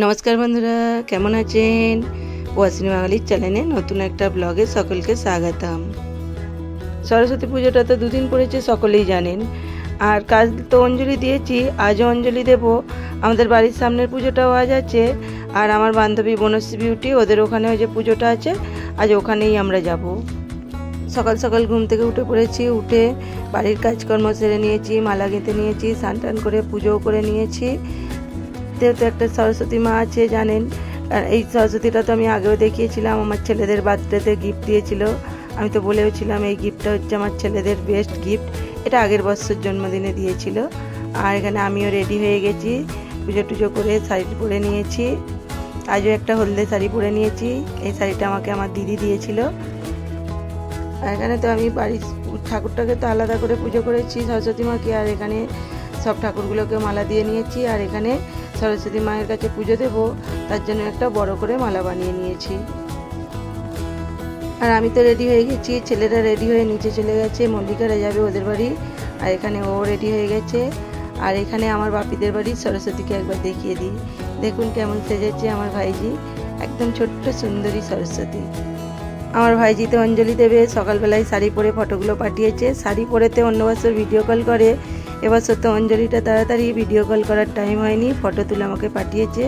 নমস্কার বন্ধুরা, কেমন আছেন? ওয়াসিনী বাঙালির চ্যানেলে নতুন একটা ব্লগে সকলকে স্বাগতম। সরস্বতী পুজোটা তো দুদিন পড়েছে, সকলেই জানেন। আর কাল তো অঞ্জলি দিয়েছি, আজও অঞ্জলি দেব। আমাদের বাড়ির সামনের পুজোটাও আজ আছে। আর আমার বান্ধবী বনশ্রী বিউটি, ওদের ওখানে ওই যে পুজোটা আছে, আজ ওখানেই আমরা যাব। সকাল সকাল ঘুম থেকে উঠে পড়েছি, উঠে বাড়ির কাজকর্ম সেরে নিয়েছি, মালা গেঁথে নিয়েছি, স্নান টান করে পুজোও করে নিয়েছি। যেহেতু একটা সরস্বতী মা আছে জানেন, এই সরস্বতীটা তো আমি আগেও দেখিয়েছিলাম, আমার ছেলেদের বার্থডেতে গিফট দিয়েছিল। আমি তো বলেওছিলাম এই গিফটটা হচ্ছে আমার ছেলেদের বেস্ট গিফট, এটা আগের বছর জন্মদিনে দিয়েছিল। আর এখানে আমিও রেডি হয়ে গেছি, পুজো টুজো করে শাড়ি পরে নিয়েছি। আজও একটা হলদে শাড়ি পরে নিয়েছি, এই শাড়িটা আমাকে আমার দিদি দিয়েছিল। আর এখানে তো আমি বাড়ির ঠাকুরটাকে তো আলাদা করে পুজো করেছি সরস্বতী মাকে, আর এখানে সব ঠাকুরগুলোকে মালা দিয়ে নিয়েছি। আর এখানে সরস্বতী মায়ের কাছে পুজো দেবো, তার জন্য একটা বড় করে মালা বানিয়ে নিয়েছি। আর আমি তো রেডি হয়ে গেছি, ছেলেরা রেডি হয়ে নিচে চলে গেছে, মল্লিকারা যাবে ওদের বাড়ি। আর এখানে ও রেডি হয়ে গেছে। আর এখানে আমার বাপিদের বাড়ি সরস্বতীকে একবার দেখিয়ে দিই, দেখুন কেমন সেজেছে আমার ভাইজি, একদম ছোট্ট সুন্দরী সরস্বতী। আমার ভাইজি তো অঞ্জলি দেবে, সকালবেলায় শাড়ি পরে ফটোগুলো পাঠিয়েছে। শাড়ি পরেতে অন্য বছর ভিডিও কল করে, এবছর তো অঞ্জলিটা তাড়াতাড়ি ভিডিও কল করার টাইম হয়নি, ফটো তুলে আমাকে পাঠিয়েছে।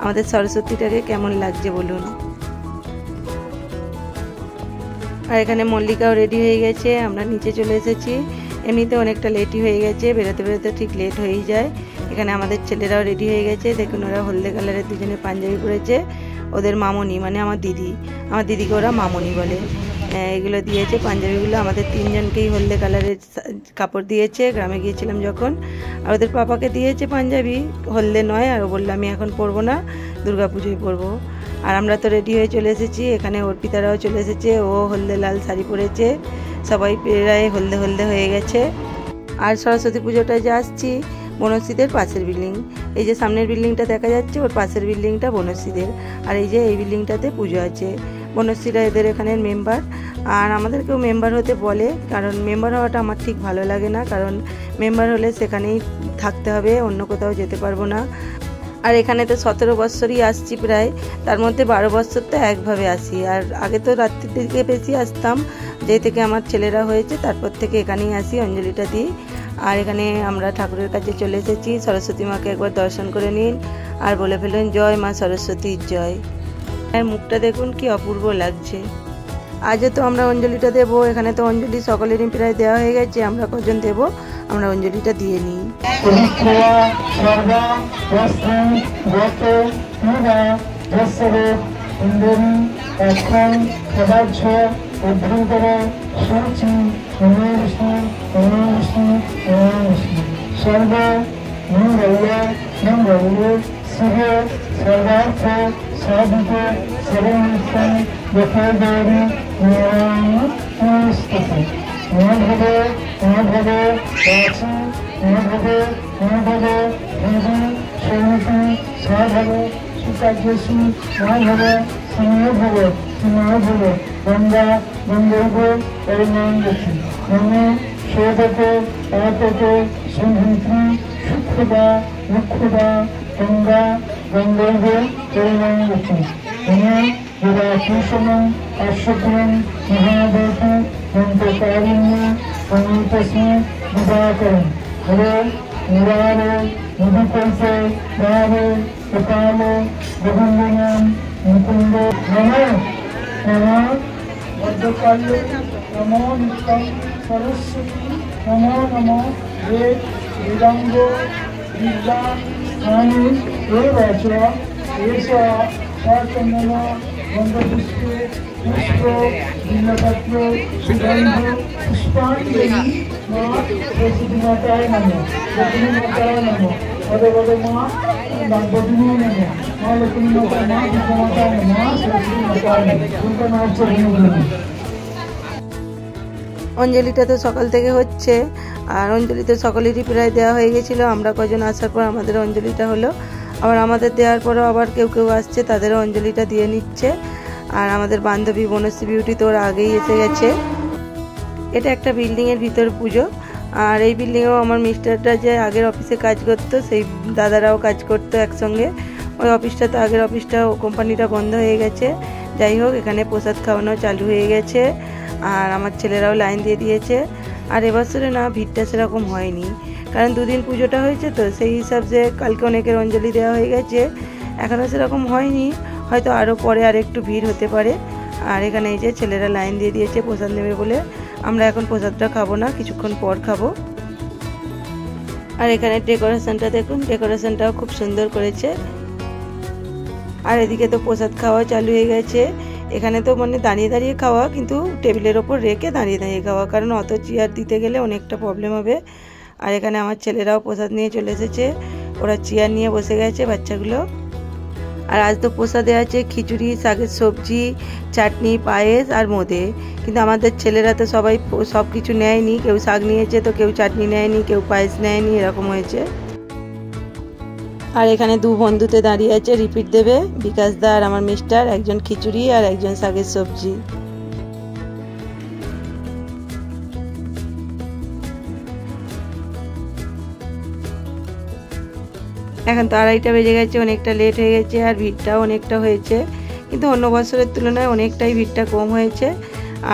আমাদের সরস্বতীটাকে কেমন লাগছে বলুন। আর এখানে মল্লিকাও রেডি হয়ে গেছে, আমরা নিচে চলে এসেছি। এমনিতে অনেকটা লেটই হয়ে গেছে, বেরোতে বেরোতে ঠিক লেট হয়েই যায়। এখানে আমাদের ছেলেরাও রেডি হয়ে গেছে, দেখুন ওরা হলদে কালারের দুজনে পাঞ্জাবি পরেছে। ওদের মামনি মানে আমার দিদিকে ওরা মামনি বলে। এগুলো দিয়েছে পাঞ্জাবিগুলো, আমাদের তিনজনকেই হলদে কালারের কাপড় দিয়েছে গ্রামে গিয়েছিলাম যখন। আর ওদের পাপাকে দিয়েছে পাঞ্জাবি, হলদে নয়। আর ও বললো আমি এখন পরবো না, দুর্গাপুজোয় পরবো। আর আমরা তো রেডি হয়ে চলে এসেছি, এখানে অর্পিতারাও চলে এসেছে, ও হলদে লাল শাড়ি পরেছে, সবাই প্রায় হলদে হলদে হয়ে গেছে। আর সরস্বতী পুজোটায় যে আসছি বনশ্রীদের পাশের বিল্ডিং, এই যে সামনের বিল্ডিংটা দেখা যাচ্ছে, ওর পাশের বিল্ডিংটা বনশ্রীদের। আর এই যে এই বিল্ডিংটাতে পুজো আছে, বনশ্রীরা এদের এখানের মেম্বার। আর আমাদেরকেও মেম্বার হতে বলে, কারণ মেম্বার হওয়াটা আমার ঠিক ভালো লাগে না, কারণ মেম্বার হলে সেখানেই থাকতে হবে, অন্য কোথাও যেতে পারবো না। আর এখানে তো 17 বছরই আসছি প্রায়, তার মধ্যে 12 বছর তো একভাবে আসি। আর আগে তো রাত্রির দিকে বেশি আসতাম, যেই থেকে আমার ছেলেরা হয়েছে তারপর থেকে এখানেই আসি, অঞ্জলিটা দিই। আর এখানে আমরা ঠাকুরের কাছে চলে এসেছি, সরস্বতী মাকে একবার দর্শন করে নিন আর বলে ফেলুন জয় মা সরস্বতীর জয়। আর মুখটা দেখুন কি অপূর্ব লাগছে। আজও তো আমরা অঞ্জলিটা দেবো, এখানে তো অঞ্জলি সকলেরই প্রায় দেওয়া হয়ে গেছে, আমরা কজন দেব, আমরা অঞ্জলিটা দিয়ে নিই। গঙ্গা গঙ্গৈব পরিণাম গতি মনে সৌদতে অততে সংহৃতি সূক্ষ্মদা মুখ্যদা গঙ্গা গঙ্গৈব পরিণাম গতি মনে যদা কৃষ্ণম অশ্বপুরম মহাদেবী মন্ত্রকারিণ্য সংহিতস্মি দিবাকরণ হরে মুরারে মধুকল্পে রারে গোপালে গোবিন্দনাম মুকুন্দ নমঃ নমঃ ভদ্রকাল্যে নমো নিত্যং সরস্বতী নমো নমঃ বেদাঙ্গ বিদ্যা স্নানি এবাচ এষা সচন্দন গন্ধপুষ্পে পুষ্প বিল্লপত্র সুগন্ধ পুষ্পাঞ্জলি মা সরস্বতী মাতায় নমঃ লক্ষ্মী মাতায় নমঃ পদে পদে মা বদিনী নমঃ মা লক্ষ্মী মাতায় মা দুর্গা মাতায় নমঃ সরস্বতী মাতায় নমঃ। অঞ্জলিটা তো সকাল থেকে হচ্ছে, আর অঞ্জলি তো সকলেরই প্রায় দেওয়া হয়ে গেছিলো। আমরা কজন আসার পর আমাদের অঞ্জলিটা হলো, আবার আমাদের দেওয়ার পরও আবার কেউ কেউ আসছে, তাদেরও অঞ্জলিটা দিয়ে নিচ্ছে। আর আমাদের বান্ধবী বনশ্রী বিউটি তো ওরা আগেই এসে গেছে। এটা একটা বিল্ডিংয়ের ভিতর পুজো, আর এই বিল্ডিংয়েও আমার মিস্টারটা যে আগের অফিসে কাজ করতো, সেই দাদারাও কাজ করতো একসঙ্গে। ওই অফিসটা তো আগের অফিসটা কোম্পানিটা বন্ধ হয়ে গেছে। যাই হোক, এখানে প্রসাদ খাওয়ানো চালু হয়ে গেছে আর আমার ছেলেরাও লাইন দিয়ে দিয়েছে। আর এবছরে না ভিড়টা সেরকম হয়নি, কারণ দুদিন পুজোটা হয়েছে তো সেই হিসাবে কালকে অনেকের অঞ্জলি দেওয়া হয়ে গেছে, এখনও সেরকম হয়নি, হয়তো আরও পরে আর একটু ভিড় হতে পারে। আর এখানে এই যে ছেলেরা লাইন দিয়ে দিয়েছে প্রসাদ নেবে বলে। আমরা এখন প্রসাদটা খাবো না, কিছুক্ষণ পর খাবো। আর এখানে ডেকোরেশনটা দেখুন, ডেকোরেশনটাও খুব সুন্দর করেছে। আর এদিকে তো প্রসাদ খাওয়া চালু হয়ে গেছে। এখানে তো মানে দাঁড়িয়ে দাঁড়িয়ে খাওয়া, কিন্তু টেবিলের ওপর রেখে দাঁড়িয়ে দাঁড়িয়ে খাওয়া, কারণ অত চেয়ার দিতে গেলে অনেকটা প্রবলেম হবে। আর এখানে আমার ছেলেরাও প্রসাদ নিয়ে চলে এসেছে, ওরা চেয়ার নিয়ে বসে গেছে বাচ্চাগুলো। আর আজ তো প্রসাদে আছে খিচুড়ি, শাকের সবজি, চাটনি, পায়েস আর মোদে। কিন্তু আমাদের ছেলেরা তো সবাই সব কিছু নেয়নি, কেউ শাক নিয়েছে তো কেউ চাটনি নেয়নি, কেউ পায়েস নেয়নি, এরকম হয়েছে। আর এখানে দু বন্ধুতে দাঁড়িয়ে আছে রিপিট দেবে, বিকাশ দা আর আমার মিস্টার, একজন খিচুড়ি আর একজন শাকের সবজি। এখন তো 2:30টা বেজে গেছে, অনেকটা লেট হয়ে গেছে আর ভিড়টাও অনেকটা হয়েছে, কিন্তু অন্য বছরের তুলনায় অনেকটাই ভিড়টা কম হয়েছে।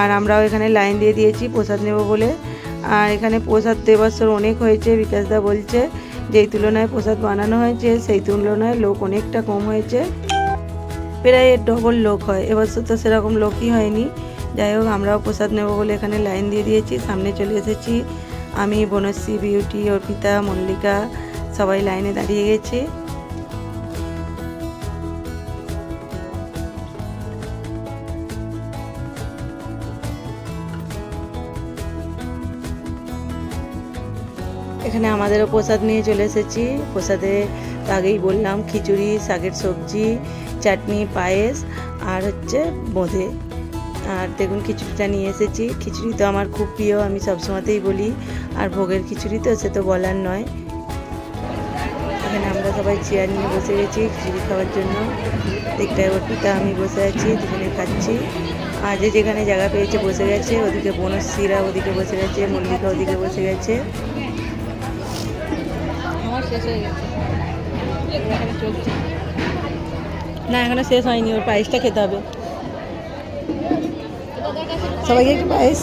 আর আমরাও এখানে লাইন দিয়ে দিয়েছি প্রসাদ নেব বলে। আর এখানে প্রসাদ এবছর অনেক হয়েছে, বিকাশদা বলছে যেই তুলনায় প্রসাদ বানানো হয়েছে সেই তুলনায় লোক অনেকটা কম হয়েছে, প্রায় ডবল লোক হয়। এবছর তো সেরকম লোকই হয়নি। যাই হোক, আমরাও প্রসাদ নেব বলে এখানে লাইন দিয়ে দিয়েছি, সামনে চলে এসেছি। আমি, বনশ্রী, বিউটি, অর্পিতা, মল্লিকা সবাই লাইনে দাঁড়িয়ে গেছি। এখানে আমাদেরও প্রসাদ নিয়ে চলে এসেছি। প্রসাদে আগেই বললাম খিচুড়ি, শাকের সবজি, চাটনি, পায়েস আর হচ্ছে বোঁদে। আর দেখুন খিচুড়িটা নিয়ে এসেছি। খিচুড়ি তো আমার খুব প্রিয়, আমি সবসময়তেই বলি। আর ভোগের খিচুড়ি তো সে তো বলার নয়। এখানে আমরা সবাই চেয়ার নিয়ে বসে গেছি খিচুড়ি খাওয়ার জন্য। দিকটায় অর্পিতা আমি বসে আছি, দুজনে খাচ্ছি। আর যে যেখানে জায়গা পেয়েছে বসে গেছে। ওদিকে বনশ্রীরা ওদিকে বসে গেছে, মল্লিকা ওদিকে বসে গেছে। আমার শেষ হয়ে গেছে, এখানে চলছে না, এখনো শেষ হয়নি। ওর পায়েসটা খেতে হবে, সবাইকে একটু পায়েস।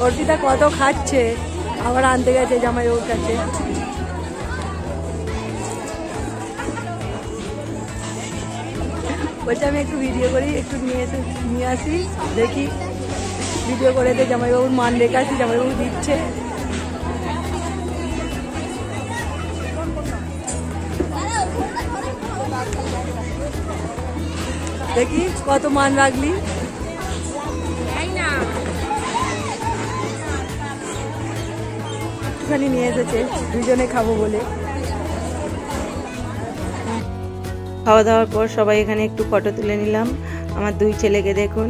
অর্পিতা কত খাচ্ছে, আবার আনতে গেছে জামাই ওর কাছে। বলছে আমি একটু ভিডিও করি, একটু নিয়ে আসি, দেখি ভিডিও করে দে, জামাইবাবুর মান রেখে আসি, জামাইবাবু দিচ্ছে। দেখি কত মান রাখলি। একটুখানি নিয়ে এসেছে, দুজনে খাবো বলে। খাওয়া দাওয়ার পর সবাই এখানে একটু ফটো তুলে নিলাম। আমার দুই ছেলেকে দেখুন,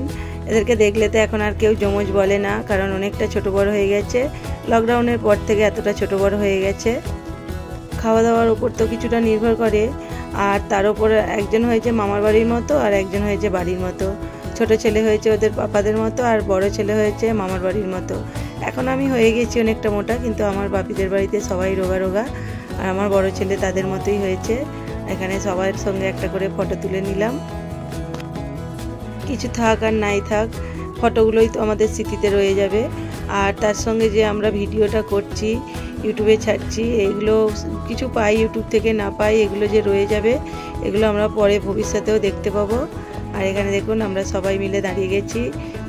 এদেরকে দেখলে তো এখন আর কেউ যমজ বলে না, কারণ অনেকটা ছোট বড় হয়ে গেছে। লকডাউনের পর থেকে এতটা ছোট বড় হয়ে গেছে। খাওয়া দাওয়ার উপর তো কিছুটা নির্ভর করে। আর তার উপর একজন হয়েছে মামার বাড়ির মতো আর একজন হয়েছে বাড়ির মতো। ছোট ছেলে হয়েছে ওদের পাপাদের মতো আর বড় ছেলে হয়েছে মামার বাড়ির মতো। এখন আমি হয়ে গেছি অনেকটা মোটা, কিন্তু আমার বাপিদের বাড়িতে সবাই রোগা রোগা, আর আমার বড় ছেলে তাদের মতোই হয়েছে। এখানে সবার সঙ্গে একটা করে ফটো তুলে নিলাম। কিছু থাক আর নাই থাক, ফটোগুলোই তো আমাদের স্মৃতিতে রয়ে যাবে। আর তার সঙ্গে যে আমরা ভিডিওটা করছি, ইউটিউবে ছাড়ছি, এগুলো কিছু পাই ইউটিউব থেকে, না পাই এগুলো যে রয়ে যাবে, এগুলো আমরা পরে ভবিষ্যতেও দেখতে পাবো। আর এখানে দেখুন আমরা সবাই মিলে দাঁড়িয়ে গেছি,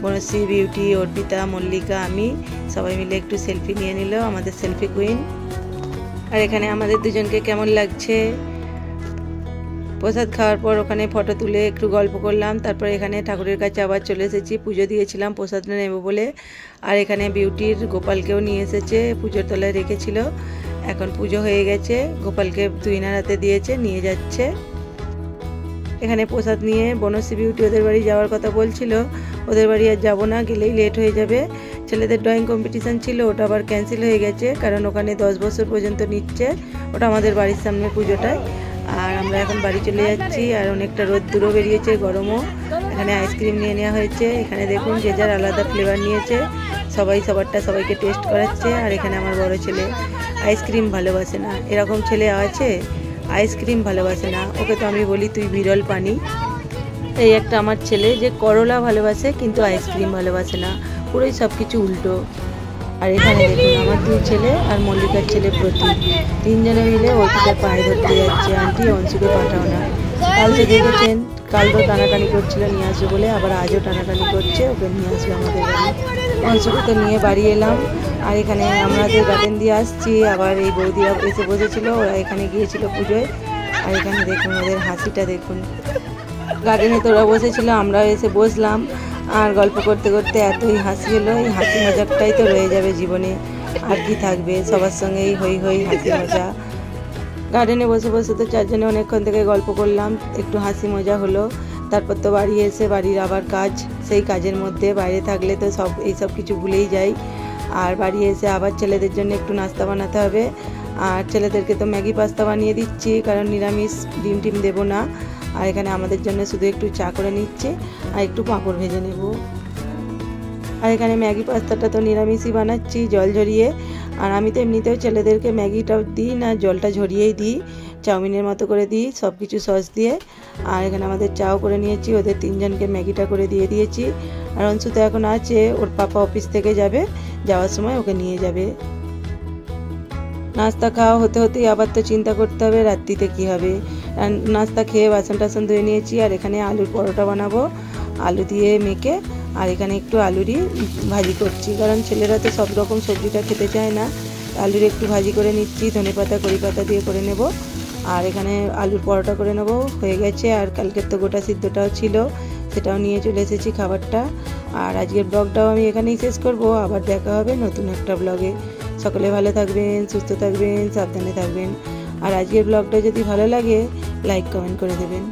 বনশ্রী, বিউটি, অর্পিতা, মল্লিকা, আমি সবাই মিলে একটু সেলফি নিয়ে নিল, আমাদের সেলফি কুইন। আর এখানে আমাদের দুজনকে কেমন লাগছে। প্রসাদ খাওয়ার পর ওখানে ফটো তুলে একটু গল্প করলাম। তারপর এখানে ঠাকুরের কাছে আবার চলে এসেছি, পুজো দিয়েছিলাম প্রসাদটা নেব বলে। আর এখানে বিউটির গোপালকেও নিয়ে এসেছে, পুজোর তলায় রেখেছিল। এখন পুজো হয়ে গেছে, গোপালকে তুইনার হাতে দিয়েছে, নিয়ে যাচ্ছে। এখানে প্রসাদ নিয়ে বনশ্রী, বিউটি ওদের বাড়ি যাওয়ার কথা বলছিল। ওদের বাড়ি আর যাবো না, গেলেই লেট হয়ে যাবে। ছেলেদের ড্রয়িং কম্পিটিশান ছিল, ওটা আবার ক্যান্সেল হয়ে গেছে, কারণ ওখানে 10 বছর পর্যন্ত নিচ্ছে। ওটা আমাদের বাড়ির সামনে পুজোটায়। আর আমরা এখন বাড়ি চলে যাচ্ছি। আর অনেকটা রোদ্দুরও বেরিয়েছে, গরমও। এখানে আইসক্রিম নিয়ে নেওয়া হয়েছে। এখানে দেখুন যে যার আলাদা ফ্লেভার নিয়েছে, সবাই সবারটা সবাইকে টেস্ট করাচ্ছে। আর এখানে আমার বড় ছেলে আইসক্রিম ভালোবাসে না, এরকম ছেলে আছে আইসক্রিম ভালোবাসে না, ওকে তো আমি বলি তুই বিরল পানি। এই একটা আমার ছেলে যে করলা ভালোবাসে কিন্তু আইসক্রিম ভালোবাসে না, পুরোই সব কিছু উল্টো। আর এখানে দেখুন আমার 2 ছেলে আর মল্লিকার ছেলে প্রতীক, 3 জনে মিলে অর্পিতার পায়ে ধরতে যাচ্ছে, আন্টি অংশুকে পাঠাও না। কাল তো দেখেছেন, কাল তো টানাটানি করছিল নিয়ে আসবে বলে, আবার আজও টানাটানি করছে ওকে নিয়ে আসবে আমাদের বাড়ি। অংশুকে তো নিয়ে বাড়ি এলাম। আর এখানে আমাদের গার্ডেন দিয়ে আসছি, আবার এই বৌদিরা এসে বসেছিল, ওরা এখানে গিয়েছিল পুজোয়। আর এখানে দেখুন ওদের হাসিটা দেখুন, গার্ডেনে তো ওরা বসেছিল, আমরাও এসে বসলাম। আর গল্প করতে করতে এতই হাসি হলো, এই হাসি মজাকটাই তো রয়ে যাবে জীবনে, আর কি থাকবে, সবার সঙ্গেই হই হই হাসি মজা। গার্ডেনে বসে বসে তো 4 জনে অনেকক্ষণ থেকে গল্প করলাম, একটু হাসি মজা হলো। তারপর তো বাড়ি এসে বাড়ির আবার কাজ, সেই কাজের মধ্যে বাইরে থাকলে তো এইসব কিছু ভুলেই যাই। আর বাড়ি এসে আবার ছেলেদের জন্য একটু নাস্তা বানাতে হবে। আর ছেলেদেরকে তো ম্যাগি পাস্তা বানিয়ে দিচ্ছি, কারণ নিরামিষ ডিম টিম দেবো না। আর এখানে আমাদের জন্য শুধু একটু চা করে নিচ্ছে আর একটু পাঁপড় ভেজে নেব। আর এখানে ম্যাগি পাস্তাটা তো নিরামিষই বানাচ্ছি, জল ঝরিয়ে। আর আমি তো এমনিতেও ছেলেদেরকে ম্যাগিটাও দিই না, জলটা ঝরিয়েই দিই, চাউমিনের মতো করে দিই সব কিছু সস দিয়ে। আর এখানে আমাদের চাও করে নিয়েছি, ওদের 3 জনকে ম্যাগিটা করে দিয়ে দিয়েছি। আর অংশু তো এখন আছে, ওর পাপা অফিস থেকে যাবে, যাওয়ার সময় ওকে নিয়ে যাবে। নাস্তা খাওয়া হতে হতেই আবার তো চিন্তা করতে হবে রাত্রিতে কী হবে। নাস্তা খেয়ে বাসন টাসন ধুয়ে নিয়েছি। আর এখানে আলুর পরোটা বানাবো, আলু দিয়ে মেখে। আর এখানে একটু আলুরই ভাজি করছি, কারণ ছেলেরা তো সব রকম সবজিটা খেতে চায় না, আলুর একটু ভাজি করে নিচ্ছি, ধনেপাতা কড়ি পাতা দিয়ে করে নেব। আর এখানে আলুর পরোটা করে নেব, হয়ে গেছে। আর কালকের তো গোটা সিদ্ধটাও ছিল, সেটাও নিয়ে চলে এসেছি খাবারটা। আর আজকের ব্লগটাও আমি এখানেই শেষ করব, আবার দেখা হবে নতুন একটা ব্লগে। সকলে ভালো থাকবেন, সুস্থ থাকবেন, সাবধানে থাকবেন। আর আজকের ব্লগটা যদি ভালো লাগে লাইক কমেন্ট করে দেবেন।